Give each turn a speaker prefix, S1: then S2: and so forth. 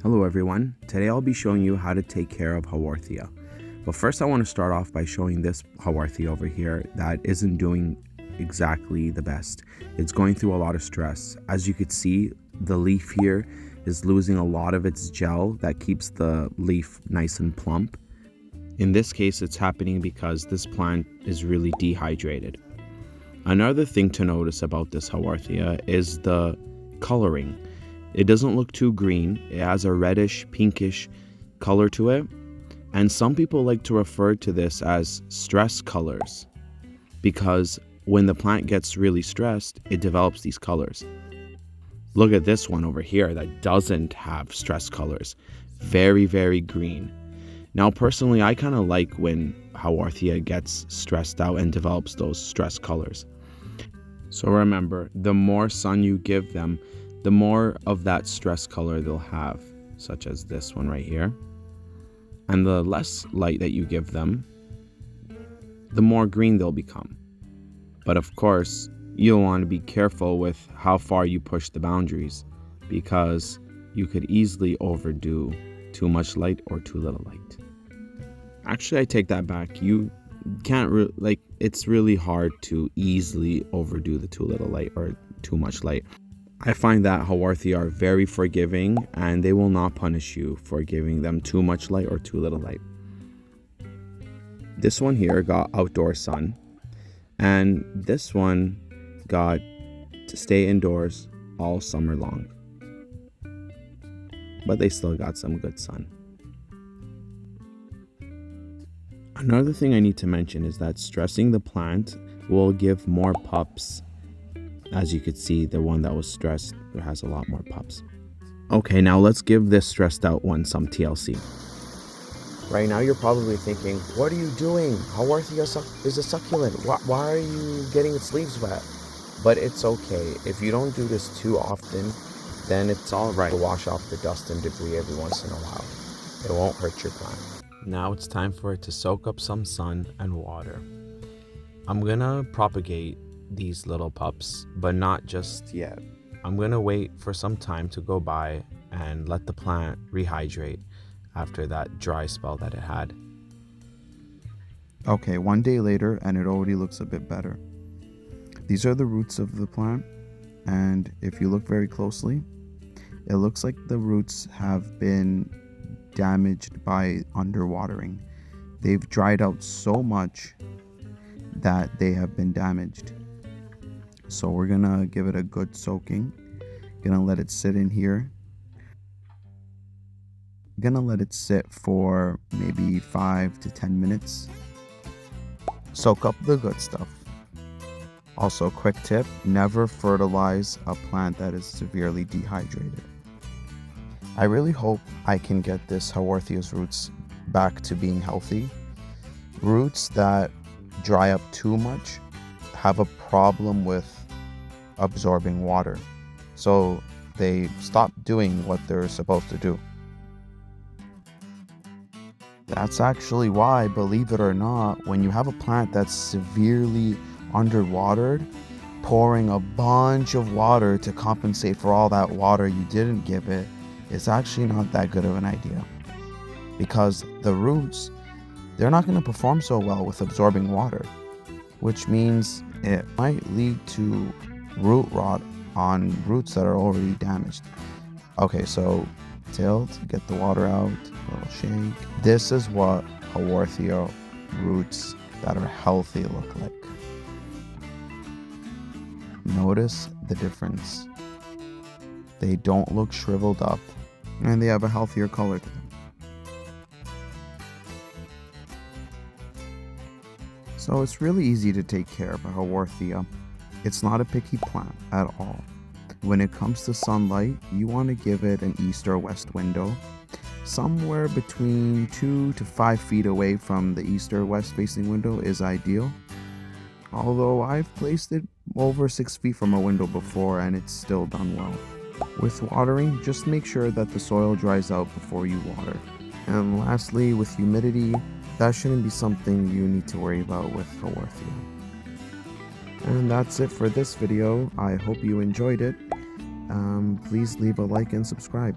S1: Hello everyone, today I'll be showing you how to take care of Haworthia. But first I want to start off by showing this Haworthia over here that isn't doing exactly the best. It's going through a lot of stress. As you could see, the leaf here is losing a lot of its gel that keeps the leaf nice and plump. In this case, it's happening because this plant is really dehydrated. Another thing to notice about this Haworthia is the coloring. It doesn't look too green. It has a reddish, pinkish color to it. And some people like to refer to this as stress colors because when the plant gets really stressed, it develops these colors. Look at this one over here that doesn't have stress colors. Very, very green. Now, personally, I kind of like when Haworthia gets stressed out and develops those stress colors. So remember, the more sun you give them, the more of that stress color they'll have, such as this one right here. And the less light that you give them, the more green they'll become. But of course, you'll want to be careful with how far you push the boundaries because you could easily overdo too much light or too little light. Actually, I take that back. You can't it's really hard to easily overdo the too little light or too much light. I find that Haworthia are very forgiving and they will not punish you for giving them too much light or too little light. This one here got outdoor sun and this one got to stay indoors all summer long. But they still got some good sun. Another thing I need to mention is that stressing the plant will give more pups. As you could see, the one that was stressed has a lot more pups. Okay, now let's give this stressed out one some TLC. Right now you're probably thinking, what are you doing? Haworthia is a succulent. Why are you getting its leaves wet? But it's okay. If you don't do this too often, then it's all right to wash off the dust and debris every once in a while. It won't hurt your plant. Now it's time for it to soak up some sun and water. I'm gonna propagate these little pups, but not just yet. I'm gonna wait for some time to go by and let the plant rehydrate after that dry spell that it had.
S2: Okay, one day later and it already looks a bit better. These are the roots of the plant, and if you look very closely, it looks like the roots have been damaged by underwatering. They've dried out so much that they have been damaged. So we're gonna give it a good soaking. Gonna let it sit in here. Gonna let it sit for maybe 5 to 10 minutes. Soak up the good stuff. Also, quick tip, never fertilize a plant that is severely dehydrated. I really hope I can get this Haworthia's roots back to being healthy. Roots that dry up too much have a problem with absorbing water, so they stop doing what they're supposed to do. That's actually why, believe it or not, when you have a plant that's severely underwatered, pouring a bunch of water to compensate for all that water you didn't give it is actually not that good of an idea, because the roots, they're not going to perform so well with absorbing water, which means it might lead to root rot on roots that are already damaged. Okay, so tilt, get the water out, a little shake. This is what Haworthia roots that are healthy look like. Notice the difference. They don't look shriveled up and they have a healthier color to them. So it's really easy to take care of a Haworthia. It's not a picky plant at all. When it comes to sunlight, you want to give it an east or west window. Somewhere between 2 to 5 feet away from the east or west facing window is ideal. Although I've placed it over 6 feet from a window before and it's still done well. With watering, just make sure that the soil dries out before you water. And lastly, with humidity, that shouldn't be something you need to worry about with Haworthia. And that's it for this video. I hope you enjoyed it. Please leave a like and subscribe.